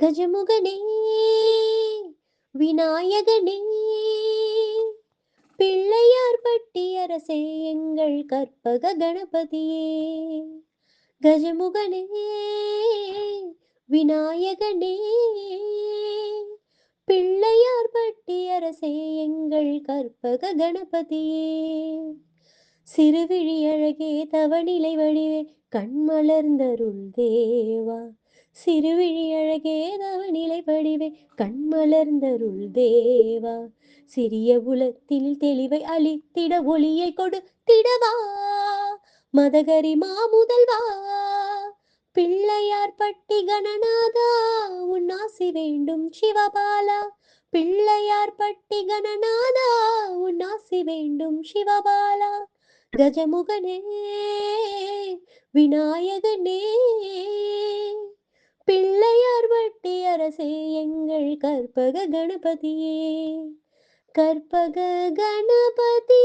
கஜமுகனே விநாயகனே பிள்ளையார் பட்டி அரசே எங்கள் கற்பக கணபதியே. கஜமுகனே விநாயகனே பிள்ளையார் பட்டி அரசே எங்கள் கற்பக கணபதியே. சிறுவிழி அழகே தவநிலை வடிவே கண்மலர்ந்தருள் தேவா. சிறுவிழி அழகே தவநிலை வடிவே கண்மலர்ந்தருள் தேவா. சிறிய உலத்தில் தெளிவை அளித்திட ஒளியை கொடுத்திடவா. மதகரி மாமுதல்வா பிள்ளையார் பட்டி கணநாதா உன்னாசி வேண்டும் சிவபாலா. பிள்ளையார் பட்டி கணநாதா உன்னாசி வேண்டும் சிவபாலா. கஜமுகனே விநாயகனே பிள்ளையார் பட்டி அரசே எங்கள் கற்பக கணபதியே. கற்பக கணபதி